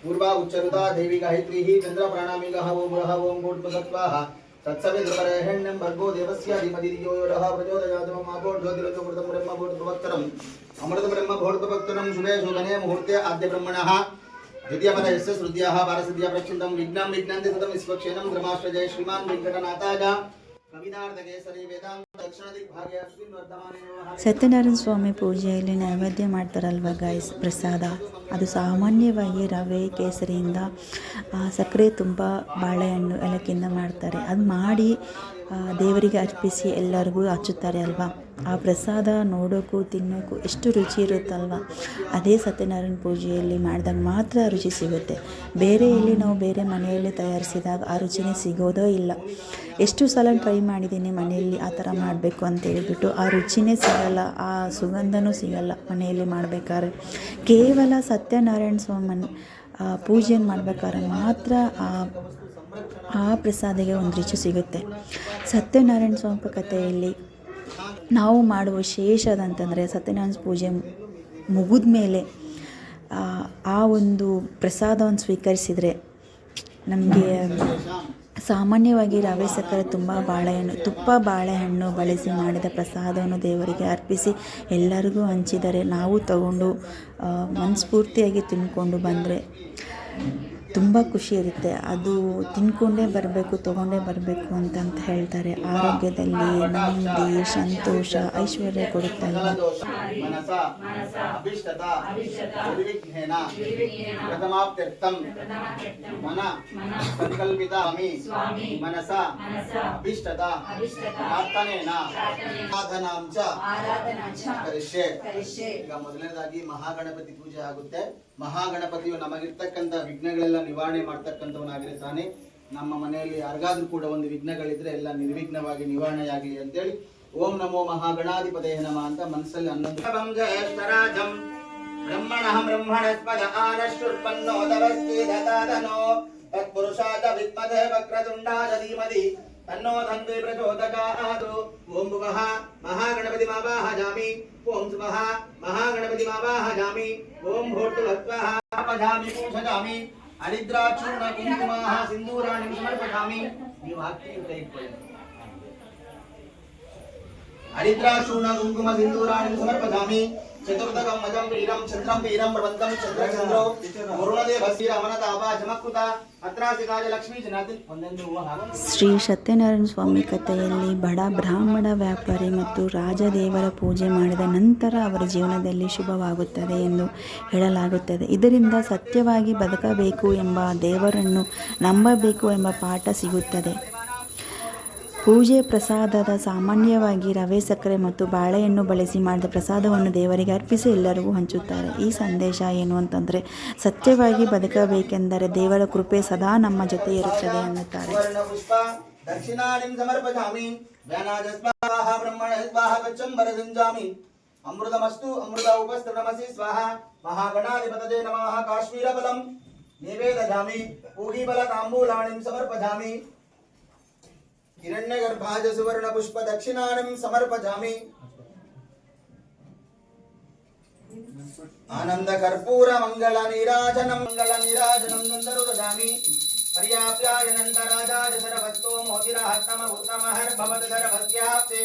Speaker 2: పూర్వా ఉచ్చరుతా దేవి గాయత్రీ చంద్ర ప్రాణామిగః ఓం గ్రహ ఓం గోడ్పగత్వాః तत्सवितुर्वरेण्यं भर्गो देवस्य धीमहि धियो यो नः प्रचोदयात् मम अभोत् ज्योतिरजोमृतं ब्रह्म भूतभक्तरम् अमृतं ब्रह्म भूतभक्तरं शुभे शोभने मुहूर्ते आद्य ब्रह्मणः द्वितीयपदस्य श्रुत्याः पारसिद्ध्या प्रक्षिन्तं विघ्नं विघ्नन्ति सतं विश्वक्षेणं क्रमाश्रजय श्रीमान् वेङ्कटनाथाय कवितार्धकेसरी वेदान्त दक्षिणदिग्भागे अश्विन्वर्धमाने नमः.
Speaker 1: ಸತ್ಯನಾರಾಯಣ ಸ್ವಾಮಿ ಪೂಜೆಯಲ್ಲಿ ನೈವೇದ್ಯ ಮಾಡ್ತಾರಲ್ವ ಗಾಯ್ಸ್, ಪ್ರಸಾದ ಅದು ಸಾಮಾನ್ಯವಾಗಿ ರವೆ ಕೇಸರಿಯಿಂದ ಸಕ್ಕರೆ ತುಂಬ ಬಾಳೆಹಣ್ಣು ಏಲಕ್ಕಿಯಿಂದ ಮಾಡ್ತಾರೆ. ಅದು ಮಾಡಿ ದೇವರಿಗೆ ಅರ್ಪಿಸಿ ಎಲ್ಲರಿಗೂ ಹಚ್ಚುತ್ತಾರೆ ಅಲ್ವಾ. ಆ ಪ್ರಸಾದ ನೋಡೋಕ್ಕೂ ತಿನ್ನೋಕ್ಕೂ ಎಷ್ಟು ರುಚಿ ಇರುತ್ತಲ್ವ. ಅದೇ ಸತ್ಯನಾರಾಯಣ ಪೂಜೆಯಲ್ಲಿ ಮಾಡಿದಾಗ ಮಾತ್ರ ರುಚಿ ಸಿಗುತ್ತೆ. ಬೇರೆ ಎಲ್ಲಿ ನಾವು ಬೇರೆ ಮನೆಯಲ್ಲಿ ತಯಾರಿಸಿದಾಗ ಆ ರುಚಿನೇ ಸಿಗೋದೇ ಇಲ್ಲ. ಎಷ್ಟು ಸಲ ಟ್ರೈ ಮಾಡಿದ್ದೀನಿ ಮನೆಯಲ್ಲಿ ಆ ಥರ ಮಾಡಬೇಕು ಅಂತ ಹೇಳಿಬಿಟ್ಟು, ಆ ರುಚಿನೇ ಸಿಗಲ್ಲ, ಆ ಸುಗಂಧನೂ ಸಿಗಲ್ಲ ಮನೆಯಲ್ಲಿ ಮಾಡಬೇಕಾದ್ರೆ. ಕೇವಲ ಸತ್ಯನಾರಾಯಣ ಸ್ವಾಮಿ ಪೂಜೆಯನ್ನು ಮಾಡಬೇಕಾದ್ರೆ ಮಾತ್ರ ಆ ಪ್ರಸಾದಿಗೆ ಒಂದು ರುಚಿ ಸಿಗುತ್ತೆ. ಸತ್ಯನಾರಾಯಣ ಸ್ವಾಮಿ ಕಥೆಯಲ್ಲಿ ನಾವು ಮಾಡುವ ವಿಶೇಷದಂತಂದರೆ ಸತ್ಯನಾರಾಯಣ ಪೂಜೆ ಮುಗಿದ ಮೇಲೆ ಆ ಒಂದು ಪ್ರಸಾದವನ್ನು ಸ್ವೀಕರಿಸಿದರೆ ನಮಗೆ ಸಾಮಾನ್ಯವಾಗಿ ರವೆ ಸಕ್ಕರೆ ತುಪ್ಪ ಬಾಳೆಹಣ್ಣು ಬಳಸಿ ಮಾಡಿದ ಪ್ರಸಾದವನ್ನು ದೇವರಿಗೆ ಅರ್ಪಿಸಿ ಎಲ್ಲರಿಗೂ ಹಂಚಿದರೆ ನಾವು ತಗೊಂಡು ಮನಸ್ಫೂರ್ತಿಯಾಗಿ ತಿಂದ್ಕೊಂಡು ಬಂದರೆ ತುಂಬ ಖುಷಿ ಇರುತ್ತೆ. ಅದು ತಿಂದ್ಕೊಂಡೇ ಬರಬೇಕು, ತೊಗೊಂಡೇ ಬರಬೇಕು ಅಂತಂತ ಹೇಳ್ತಾರೆ. ಆರೋಗ್ಯದಲ್ಲಿ ನೆಮ್ಮದಿ, ಸಂತೋಷ, ಐಶ್ವರ್ಯ ಕೊಡುತ್ತಲ್ವ.
Speaker 2: ಈಗ ಮೊದಲನೇದಾಗಿ ಮಹಾಗಣಪತಿ ಪೂಜೆ ಆಗುತ್ತೆ. ಮಹಾಗಣಪತಿಯು ನಮಗಿರ್ತಕ್ಕಂಥ ವಿಘ್ನಗಳೆಲ್ಲ ನಿವಾರಣೆ ಮಾಡ್ತಕ್ಕಂಥವನಾಗಿರ್ತಾನೆ. ನಮ್ಮ ಮನೆಯಲ್ಲಿ ಯಾರಿಗಾದ್ರೂ ಕೂಡ ಒಂದು ವಿಘ್ನಗಳಿದ್ರೆ ಎಲ್ಲ ನಿರ್ವಿಘ್ನವಾಗಿ ನಿವಾರಣೆಯಾಗಲಿ ಅಂತೇಳಿ ಓಂ ನಮೋ ಮಹಾಗಣಾಧಿಪತಯೇ ನಮಃ ಅಂತ ಮನಸ್ಸಲ್ಲಿ 11 ಜ್ಯೇಷ್ಠರಾಜಂ ಬ್ರಹ್ಮಣಃ ಬ್ರಹ್ಮಣಸ್ಪದ ಆನಶ್ಚುರ್ಪನ್ನೋ ತವಸ್ತಿ ದತಾದನೋ ತತ್ಪುರುಷಾಯ ವಿದ್ಮಧೇ ವಕ್ರತುಂಡಾಯ ಧೀಮಹಿ ತನ್ನೋ ಧನ್ವೇ ಪ್ರಚೋದಯಾತ್. ಓಂ ಭುವಃ ಮಹಾಗಣಪತಿ ಮಾವಾಹಯಾಮಿ, ಓಂ ಸ್ವಃ ಮಹಾಗಣಪತಿ ಮಾವಾಹಯಾಮಿ, ಓಂ ಭೂರ್ಭುವಃ ಪಜಾಮಿ ಪೂಜಯಾಮಿ, ಹರಿದ್ರಾಚೂರ್ಣ ಕುಂಕುಮಃ ಸಿಂಧೂರಾಣಿ ಸಮರ್ಪಯಾಮಿ. ನೀವು ಹಾಕ್ತೀರಿ ಕೈ ಇಟ್ಕೊಳ್ಳಿ. ಹರಿದ್ರಾಚೂರ್ಣ ಕುಂಕುಮ ಸಿಂಧೂರಾಣಿ ಸಮರ್ಪಯಾಮಿ. ಚತುರ್ಥಕಂ ಮಜಂ ವೀರಂ ಚಂದ್ರಂ ವೀರಂ ಪ್ರವಂತಂ ಚಂದ್ರಚಂದ್ರೋ ವರುಣದೇವಸ್ಯ ಅಮನತಾಪ ಚಮಕೃತ ಅತ್ರಾಸಿಕಾಯ ಲಕ್ಷ್ಮೀ ಜನಾರ್ದನ್. ಒಂದೊಂದು ಹೂವು ಹಾಕಿ.
Speaker 1: ಶ್ರೀ ಸತ್ಯನಾರಾಯಣ ಸ್ವಾಮಿ ಕಥೆಯಲ್ಲಿ ಬಡ ಬ್ರಾಹ್ಮಣ ವ್ಯಾಪಾರಿ ಮತ್ತು ರಾಜದೇವರ ಪೂಜೆ ಮಾಡಿದ ನಂತರ ಅವರ ಜೀವನದಲ್ಲಿ ಶುಭವಾಗುತ್ತದೆ ಎಂದು ಹೇಳಲಾಗುತ್ತದೆ. ಇದರಿಂದ ಸತ್ಯವಾಗಿ ಬದುಕಬೇಕು ಎಂಬ, ದೇವರನ್ನು ನಂಬಬೇಕು ಎಂಬ ಪಾಠ ಸಿಗುತ್ತದೆ. ಪೂಜೆ ಪ್ರಸಾದದ ಸಾಮಾನ್ಯವಾಗಿ ರವೆ ಸಕ್ಕರೆ ಮತ್ತು ಬಾಳೆಹಣ್ಣು ಬಳಸಿ ಮಾಡಿದ ಪ್ರಸಾದವನ್ನು ದೇವರಿಗೆ ಅರ್ಪಿಸಿ ಎಲ್ಲರಿಗೂ ಹಂಚುತ್ತಾರೆ. ಈ ಸಂದೇಶ ಏನು ಅಂತಂದರೆ, ಸತ್ಯವಾಗಿ ಬದುಕಬೇಕೆಂದರೆ ದೇವರ ಕೃಪೆ ಸದಾ ನಮ್ಮ ಜೊತೆ ಇರುತ್ತದೆ ಎನ್ನುತ್ತಾರೆ.
Speaker 2: ಅಮೃತಮಸ್ತು ಅಮೃತ ಉಪಸ್ಥಿತಮಸಿ ಸ್ವಾಹ ಮಹಾಗಣಾಧಿಪತಯೇ ನಮಃ. ಕಾಶ್ಮೀರ ಬಲಂ ನಿವೇದಯಾಮಿ, ಪೂಗೀಬಲ ತಾಂಬೂಲಾಣಿಂ ಸಮರ್ಪಯಾಮಿ, ಹಿರಣ್ಯಗರ್ಭಾಜ ಸುವರ್ಣ ಪುಷ್ಪ ದಕ್ಷಿಣಾಣಿಂ ಸಮರ್ಪಯಾಮಿ. आनंद कर्पूर मंगल नीराजनम नंदरु ददामि पर्याप्यायनन्तराजाय सर्वस्तो मोदिरहत्तम उत्तमहर भवत सर्वस्याप्ते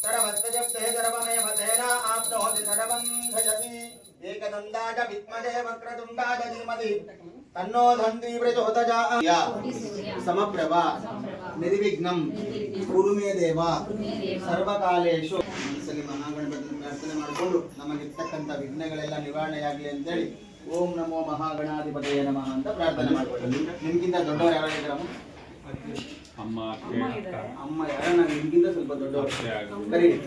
Speaker 2: सर्वस्तजप्ते सर्वमेव तेन आप्नोति सर्वं भजति एकदन्ताय विद्महे वक्रतुण्डाय धीमहि तन्नो धन्ति प्रचोदयात् समप्रभा निर्विघ्नं कुरु मे देव सर्वकालेषु ಸಲಿ ಮಹಾಗಣಪತಿ ಪ್ರಾರ್ಥನೆ ಮಾಡಿಕೊಂಡು ನಮಗಿರ್ತಕ್ಕಂಥ ವಿಘ್ನಗಳೆಲ್ಲ ನಿವಾರಣೆಯಾಗಲಿ ಅಂತೇಳಿ ಓಂ ನಮೋ ಮಹಾಗಣಾಧಿಪತಿಯೇ ನಮಃ ಅಂತ ಪ್ರಾರ್ಥನೆ ಮಾಡ್ಕೊಳ್ಳಿ. ನಿಮ್ಗಿಂತ ದೊಡ್ಡವರು ಯಾರು ಇದ್ದಾರಮ್ಮ? ಅಮ್ಮ ಯಾರನ್ನ ನಿಮ್ಗಿಂತ ಸ್ವಲ್ಪ ದೊಡ್ಡವರು ಕರೀರಿ.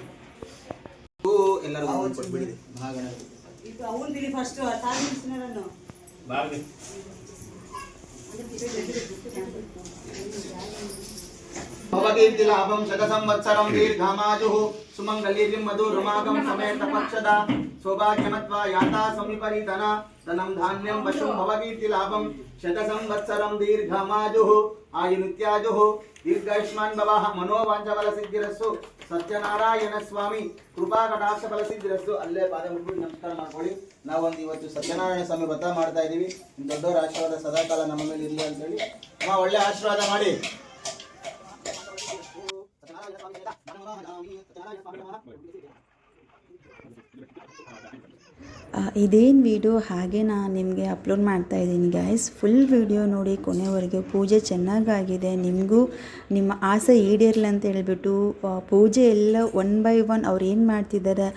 Speaker 2: ಎಲ್ಲರೂ ಕೊಟ್ಬಿಡಿ ಮಹಾಗಣಪತಿ. भवकीर्ति लाभं शत संवत्सरं दीर्घमायुः सुमंगलीर्यं मधुरमागं समेत पक्षदा सौभाग्यमत्वा याता समिपरितना धनं धान्यं पशुं भवकीर्ति लाभं शत संवत्सरं दीर्घमायुः आयुनित्यायुः दीर्घायुष्मान् भवः मनोवाञ्छफल सिद्धिरस्सु सत्यनारायण स्वामी कृपा कटाक्ष फल सिद्धिरस्सु. ಅಲ್ಲೇ ಪಾದ ಮುಟ್ಬಿಟ್ಟು ನಮಸ್ಕಾರ ಮಾಡ್ಕೊಳ್ಳಿ. ನಾವೊಂದು ಇವತ್ತು ಸತ್ಯನಾರಾಯಣ ಸ್ವಾಮಿ ವ್ರತ ಮಾಡ್ತಾ ಇದೀವಿ. ದೊಡ್ಡವರ ಆಶೀರ್ವಾದ ಸದಾಕಾಲ ನಮ್ಮ ಮೇಲೆ ಇರಲಿ ಅಂತ ಹೇಳಿ ಅಮ್ಮ ಒಳ್ಳೆ ಆಶೀರ್ವಾದ ಮಾಡಿ.
Speaker 1: ಇದೇನು ವಿಡಿಯೋ ಹಾಗೆ ನಾನು ನಿಮಗೆ ಅಪ್ಲೋಡ್ ಮಾಡ್ತಾ ಇದ್ದೀನಿ ಗೈಸ್. ಫುಲ್ ವಿಡಿಯೋ ನೋಡಿ ಕೊನೆವರೆಗೆ. ಪೂಜೆ ಚೆನ್ನಾಗಾಗಿದೆ. ನಿಮಗೂ ನಿಮ್ಮ ಆಸೆ ಈಡೇರಲಿ ಅಂತ ಹೇಳ್ಬಿಟ್ಟು ಪೂಜೆ ಎಲ್ಲ ಒನ್ ಬೈ ಒನ್ ಅವ್ರು ಏನು ಮಾಡ್ತಿದ್ದಾರೆ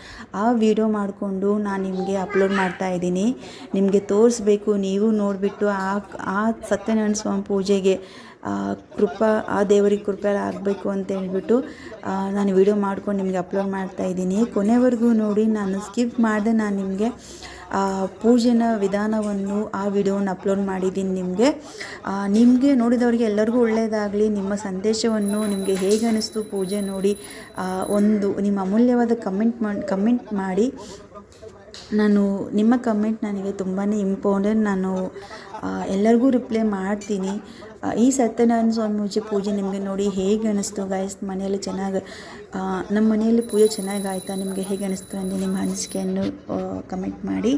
Speaker 1: ಆ ವಿಡಿಯೋ ಮಾಡಿಕೊಂಡು ನಾನು ನಿಮಗೆ ಅಪ್ಲೋಡ್ ಮಾಡ್ತಾ ಇದ್ದೀನಿ. ನಿಮಗೆ ತೋರಿಸ್ಬೇಕು, ನೀವು ನೋಡಿಬಿಟ್ಟು ಆ ಸತ್ಯನಾರಾಯಣ ಸ್ವಾಮಿ ಪೂಜೆಗೆ ಆ ದೇವರಿಗೆ ಕೃಪೆ ಆಗಬೇಕು ಅಂತ ಹೇಳ್ಬಿಟ್ಟು ನಾನು ವಿಡಿಯೋ ಮಾಡ್ಕೊಂಡು ನಿಮಗೆ ಅಪ್ಲೋಡ್ ಮಾಡ್ತಾ ಇದ್ದೀನಿ. ಕೊನೆವರೆಗೂ ನೋಡಿ. ನಾನು ಸ್ಕಿಪ್ ಮಾಡಿದೆ. ನಾನು ನಿಮಗೆ ಪೂಜೆನ ವಿಧಾನವನ್ನು ಆ ವಿಡಿಯೋವನ್ನು ಅಪ್ಲೋಡ್ ಮಾಡಿದ್ದೀನಿ. ನಿಮಗೆ ನೋಡಿದವರಿಗೆ ಎಲ್ಲರಿಗೂ ಒಳ್ಳೆಯದಾಗಲಿ. ನಿಮ್ಮ ಸಂದೇಶವನ್ನು ನಿಮಗೆ ಹೇಗೆ ಅನ್ನಿಸ್ತು ಪೂಜೆ ನೋಡಿ ಒಂದು ನಿಮ್ಮ ಅಮೂಲ್ಯವಾದ ಕಮೆಂಟ್ ಮಾಡಿ. ನಾನು ನಿಮ್ಮ ಕಮೆಂಟ್ ನನಗೆ ತುಂಬಾ ಇಂಪಾರ್ಟೆಂಟ್. ನಾನು ಎಲ್ಲರಿಗೂ ರಿಪ್ಲೈ ಮಾಡ್ತೀನಿ. ಈ ಸತ್ಯನಾರಾಯಣ ಸ್ವಾಮಿ ಪೂಜೆ ನಿಮಗೆ ನೋಡಿ ಹೇಗೆ ಅನ್ನಿಸ್ತು ಗೈಸ್? ಮನೆಯಲ್ಲಿ ನಮ್ಮ ಮನೆಯಲ್ಲಿ ಪೂಜೆ ಚೆನ್ನಾಗಾಯ್ತಾ? ನಿಮಗೆ ಹೇಗೆ ಅನ್ನಿಸ್ತು ಅಂದರೆ ನಿಮ್ಮ ಅನಿಸಿಕೆಯನ್ನು ಕಮೆಂಟ್ ಮಾಡಿ.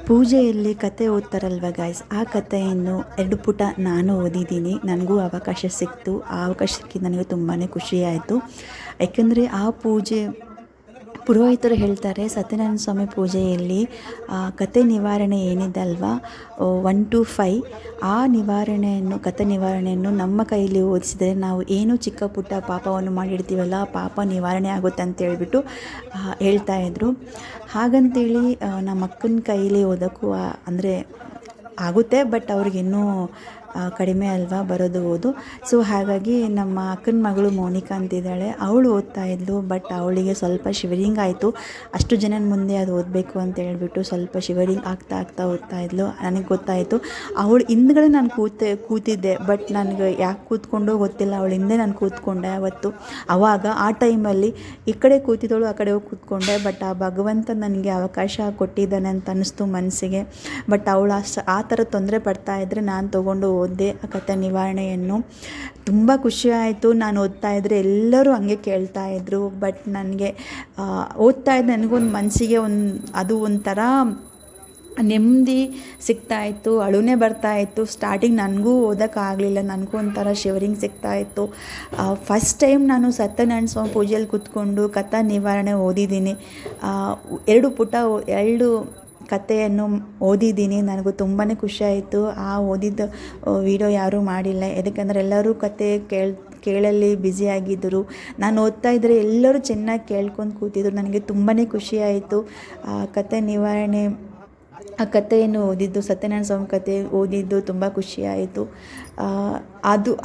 Speaker 1: ಪೂಜೆಯಲ್ಲಿ ಕತೆ ಓದ್ತಾರಲ್ವ ಗಾಯ್ಸ್, ಆ ಕಥೆಯನ್ನು 2 ಪುಟ ನಾನು ಓದಿದ್ದೀನಿ. ನನಗೂ ಅವಕಾಶ ಸಿಕ್ತು. ಆ ಅವಕಾಶಕ್ಕೆ ನನಗೆ ತುಂಬಾ ಖುಷಿಯಾಯಿತು. ಯಾಕೆಂದರೆ ಆ ಪೂಜೆ ಪುರೋಹಿತರು ಹೇಳ್ತಾರೆ, ಸತ್ಯನಾರಾಯಣ ಸ್ವಾಮಿ ಪೂಜೆಯಲ್ಲಿ ಕತೆ ನಿವಾರಣೆ ಏನಿದೆ ಅಲ್ವಾ 1 to 5 ಆ ಕತೆ ನಿವಾರಣೆಯನ್ನು ನಮ್ಮ ಕೈಯಲ್ಲಿ ಓದಿಸಿದರೆ ನಾವು ಏನು ಚಿಕ್ಕ ಪುಟ್ಟ ಪಾಪವನ್ನು ಮಾಡಿರ್ತೀವಲ್ಲ ಆ ಪಾಪ ನಿವಾರಣೆ ಆಗುತ್ತೆ ಅಂತ ಹೇಳ್ಬಿಟ್ಟು ಹೇಳ್ತಾಯಿದ್ರು. ಹಾಗಂತೇಳಿ ನಮ್ಮ ಅಕ್ಕನ ಕೈಯಲ್ಲಿ ಓದೋಕ್ಕೂ ಅಂದರೆ ಆಗುತ್ತೆ, ಬಟ್ ಅವ್ರಿಗಿನ್ನೂ ಕಡಿಮೆ ಅಲ್ವಾ ಬರೋದು ಓದು. ಸೊ ಹಾಗಾಗಿ ನಮ್ಮ ಅಕ್ಕನ ಮಗಳು ಮೋನಿಕಾ ಅಂತಿದ್ದಾಳೆ, ಅವಳು ಓದ್ತಾ ಇದ್ಲು. ಬಟ್ ಅವಳಿಗೆ ಸ್ವಲ್ಪ ಶಿವರಿಂಗ್ ಆಯಿತು. ಅಷ್ಟು ಜನನ ಮುಂದೆ ಅದು ಓದಬೇಕು ಅಂತ ಹೇಳ್ಬಿಟ್ಟು ಸ್ವಲ್ಪ ಶಿವರಿಂಗ್ ಆಗ್ತಾ ಓದ್ತಾ ಇದ್ಲು. ನನಗೆ ಗೊತ್ತಾಯಿತು. ಅವಳು ಹಿಂದ್ಗಡೆ ನಾನು ಕೂತಿದ್ದೆ, ಬಟ್ ನನಗೆ ಯಾಕೆ ಕೂತ್ಕೊಂಡೋ ಗೊತ್ತಿಲ್ಲ. ಅವಳ ಹಿಂದೆ ನಾನು ಕೂತ್ಕೊಂಡೆ ಅವತ್ತು. ಆ ಟೈಮಲ್ಲಿ ಈ ಕಡೆ ಕೂತಿದ್ದವಳು ಆ ಕಡೆ ಹೋಗಿ ಕೂತ್ಕೊಂಡೆ. ಬಟ್ ಆ ಭಗವಂತ ನನಗೆ ಅವಕಾಶ ಕೊಟ್ಟಿದ್ದಾನೆ ಅಂತ ಅನ್ನಿಸ್ತು ಮನಸ್ಸಿಗೆ. ಬಟ್ ಅವಳು ಆ ಥರ ತೊಂದರೆ ಪಡ್ತಾಯಿದ್ರೆ ನಾನು ತೊಗೊಂಡು ಓದಿದೆ ಆ ಕಥೆ ನಿವಾರಣೆಯನ್ನು. ತುಂಬ ಖುಷಿ ಆಯಿತು. ನಾನು ಓದ್ತಾ ಇದ್ದರೆ ಎಲ್ಲರೂ ಹಂಗೆ ಕೇಳ್ತಾಯಿದ್ರು. ಬಟ್ ನನಗೆ ಓದ್ತಾ ಇದ್ದ ನನಗೊಂದು ಮನಸ್ಸಿಗೆ ಅದು ಒಂಥರ ನೆಮ್ಮದಿ ಸಿಗ್ತಾಯಿತ್ತು, ಅಳುನೇ ಬರ್ತಾಯಿತ್ತು. ಸ್ಟಾರ್ಟಿಂಗ್ ನನಗೂ ಓದೋಕ್ಕಾಗಲಿಲ್ಲ, ನನಗೂ ಒಂಥರ ಶಿವರಿಂಗ್ ಸಿಗ್ತಾಯಿತ್ತು. ಫಸ್ಟ್ ಟೈಮ್ ನಾನು ಸತ್ಯನಾರಾಯಣ ಸ್ವಾಮಿ ಪೂಜೆಯಲ್ಲಿ ಕೂತ್ಕೊಂಡು ಕಥಾ ನಿವಾರಣೆ ಓದಿದ್ದೀನಿ. 2 ಕಥೆಯನ್ನು ಓದಿದ್ದೀನಿ. ನನಗೂ ತುಂಬಾ ಖುಷಿಯಾಯಿತು. ಓದಿದ್ದ ವಿಡಿಯೋ ಯಾರೂ ಮಾಡಿಲ್ಲ, ಯಾಕಂದರೆ ಎಲ್ಲರೂ ಕತೆ ಕೇಳಲ್ಲಿ ಬ್ಯುಸಿಯಾಗಿದ್ದರು. ನಾನು ಓದ್ತಾ ಇದ್ದರೆ ಎಲ್ಲರೂ ಚೆನ್ನಾಗಿ ಕೇಳ್ಕೊಂಡು ಕೂತಿದ್ರು. ನನಗೆ ತುಂಬಾ ಖುಷಿಯಾಯಿತು. ಕಥೆ ನಿವಾರಣೆ ಆ ಕಥೆಯನ್ನು ಓದಿದ್ದು, ಸತ್ಯನಾರಾಯಣ ಸ್ವಾಮಿ ಕಥೆ ಓದಿದ್ದು ತುಂಬ ಖುಷಿಯಾಯಿತು.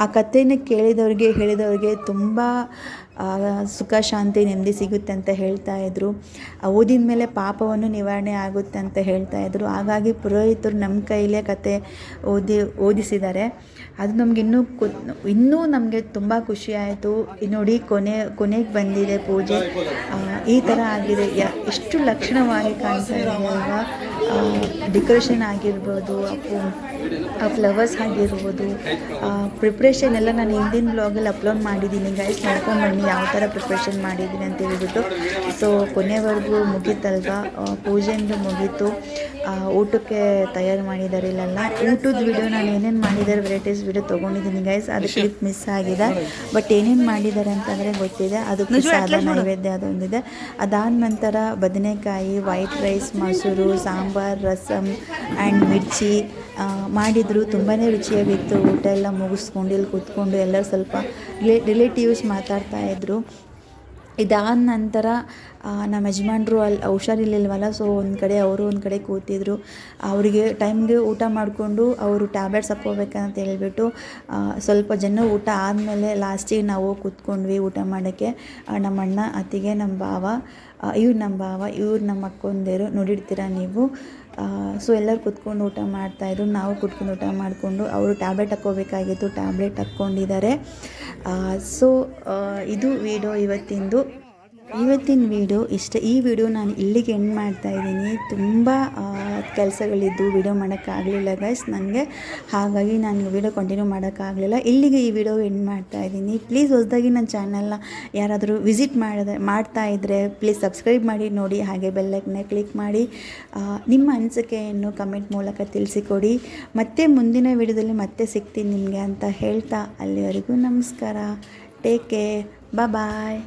Speaker 1: ಆ ಕಥೆಯನ್ನು ಹೇಳಿದವ್ರಿಗೆ ತುಂಬ ಸುಖ ಶಾಂತಿ ನೆಮ್ಮದಿ ಸಿಗುತ್ತೆ ಅಂತ ಹೇಳ್ತಾಯಿದ್ರು. ಓದಿದ ಮೇಲೆ ಪಾಪವನ್ನು ನಿವಾರಣೆ ಆಗುತ್ತೆ ಅಂತ ಹೇಳ್ತಾಯಿದ್ರು. ಹಾಗಾಗಿ ಪುರೋಹಿತರು ನಮ್ಮ ಕೈಲೇ ಕತೆ ಓದಿಸಿದ್ದಾರೆ. ಅದು ನಮ್ಗೆ ಇನ್ನೂ ನಮಗೆ ತುಂಬ ಖುಷಿಯಾಯಿತು. ನೋಡಿ ಕೊನೆಗೆ ಬಂದಿದೆ ಪೂಜೆ. ಈ ಥರ ಆಗಿದೆ. ಎಷ್ಟು ಲಕ್ಷಣವಾಗಿ ಕಾಣ್ತಾ ಇದೆ ಅಲ್ವಾ. ಡೆಕೋರೇಷನ್ ಆಗಿರ್ಬೋದು, ಆ ಫ್ಲವರ್ಸ್ ಆಗಿರ್ಬೋದು, ಪ್ರಿಪ್ರೇಷನ್ ಎಲ್ಲ ನಾನು ಹಿಂದಿನ ಬ್ಲಾಗಲ್ಲಿ ಅಪ್ಲೋಡ್ ಮಾಡಿದ್ದೀನಿ ಗೈಸ್, ನೋಡ್ಕೊಂಬನ್ನಿ ಯಾವ ಥರ ಪ್ರಿಪ್ರೇಷನ್ ಮಾಡಿದ್ದೀನಿ ಅಂತ ಹೇಳ್ಬಿಟ್ಟು. ಸೊ ಕೊನೆವರೆಗೂ ಮುಗೀತಲ್ವ, ಪೂಜೆಯಿಂದ ಮುಗೀತು. ಊಟಕ್ಕೆ ತಯಾರು ಮಾಡಿದ್ದಾರೆ ಇಲ್ಲೆಲ್ಲ. ಊಟದ ವಿಡಿಯೋ ನಾನು ಏನೇನು ಮಾಡಿದ್ದಾರೆ ವೆರೈಟೀಸ್ ವಿಡಿಯೋ ತೊಗೊಂಡಿದ್ದೀನಿ ಗೈಸ್, ಅದು ಕ್ಲಿಪ್ ಮಿಸ್ ಆಗಿದೆ. ಬಟ್ ಏನೇನು ಮಾಡಿದ್ದಾರೆ ಅಂತಂದರೆ ಗೊತ್ತಿದೆ. ಅದು ಪ್ರಸಾದ ನೈವೇದ್ಯ ಅದೊಂದಿದೆ. ಅದಾದ ನಂತರ ಬದನೆಕಾಯಿ, ವೈಟ್ ರೈಸ್, ಮೊಸರು, ಸಾಂಬಾರು, ರಸಮ್ ಆ್ಯಂಡ್ ಮಿರ್ಚಿ ಮಾಡಿದರು. ತುಂಬಾ ರುಚಿಯಾಗಿತ್ತು. ಊಟ ಎಲ್ಲ ಮುಗಿಸ್ಕೊಂಡು ಇಲ್ಲಿ ಕೂತ್ಕೊಂಡು ಎಲ್ಲರೂ ಸ್ವಲ್ಪ ರಿಲೇಟಿವ್ಸ್ ಮಾತಾಡ್ತಾಯಿದ್ರು. ಇದಾದ ನಂತರ ನಮ್ಮ ಯಜಮಾನ್ರು ಅಲ್ಲಿ ಹುಷಾರಿರ್ಲಿಲ್ವಲ್ಲ, ಸೊ ಒಂದು ಕಡೆ ಕೂತಿದ್ರು. ಅವರಿಗೆ ಟೈಮ್ಗೆ ಊಟ ಮಾಡಿಕೊಂಡು ಅವರು ಟ್ಯಾಬ್ಲೆಟ್ಸ್ ಹಾಕ್ಕೋಬೇಕಂತ ಹೇಳ್ಬಿಟ್ಟು ಸ್ವಲ್ಪ ಜನ ಊಟ ಆದಮೇಲೆ ಲಾಸ್ಟಿಗೆ ನಾವು ಕೂತ್ಕೊಂಡ್ವಿ ಊಟ ಮಾಡೋಕ್ಕೆ. ನಮ್ಮ ಅಣ್ಣ, ಅತ್ತಿಗೆ, ನಮ್ಮ ಭಾವ, ಇವ್ರು ನಮ್ಮ ಅಕ್ಕೊಂದೇರು ನೋಡಿರ್ತೀರ ನೀವು. ಸೊ ಎಲ್ಲರೂ ಕೂತ್ಕೊಂಡು ಊಟ ಮಾಡ್ತಾಯಿದ್ರು. ನಾವು ಕೂತ್ಕೊಂಡು ಊಟ ಮಾಡಿಕೊಂಡು ಅವರು ಟ್ಯಾಬ್ಲೆಟ್ ಹಾಕ್ಕೋಬೇಕಾಗಿತ್ತು, ಟ್ಯಾಬ್ಲೆಟ್ ಹಾಕ್ಕೊಂಡಿದ್ದಾರೆ. ಸೊ ಇದು ವಿಡಿಯೋ ಇವತ್ತಿನ ವಿಡಿಯೋ ಇಷ್ಟ. ಈ ವಿಡಿಯೋ ನಾನು ಇಲ್ಲಿಗೆ ಎಂಡ್ ಮಾಡ್ತಾಯಿದ್ದೀನಿ. ತುಂಬ ಕೆಲಸಗಳಿದ್ದು ವಿಡಿಯೋ ಮಾಡೋಕ್ಕಾಗಲಿಲ್ಲ ಗೈಸ್ ನನಗೆ, ಹಾಗಾಗಿ ನಾನು ವಿಡಿಯೋ ಕಂಟಿನ್ಯೂ ಮಾಡೋಕ್ಕಾಗಲಿಲ್ಲ. ಇಲ್ಲಿಗೆ ಈ ವಿಡಿಯೋ ಎಂಡ್ ಮಾಡ್ತಾಯಿದ್ದೀನಿ. ಪ್ಲೀಸ್ ಹೊಸದಾಗಿ ನನ್ನ ಚಾನಲ್ನ ಯಾರಾದರೂ ವಿಸಿಟ್ ಮಾಡ್ತಾಯಿದ್ರೆ ಪ್ಲೀಸ್ ಸಬ್ಸ್ಕ್ರೈಬ್ ಮಾಡಿ ನೋಡಿ, ಹಾಗೆ ಬೆಲ್ಲೈಕನ್ನ ಕ್ಲಿಕ್ ಮಾಡಿ ನಿಮ್ಮ ಅನಿಸಿಕೆಯನ್ನು ಕಮೆಂಟ್ ಮೂಲಕ ತಿಳಿಸಿಕೊಡಿ. ಮತ್ತೆ ಮುಂದಿನ ವಿಡಿಯೋದಲ್ಲಿ ಮತ್ತೆ ಸಿಗ್ತೀನಿ ನಿಮಗೆ ಅಂತ ಹೇಳ್ತಾ, ಅಲ್ಲಿವರೆಗೂ ನಮಸ್ಕಾರ. ಟೇಕ್ ಕೇರ್, ಬಾಯ್.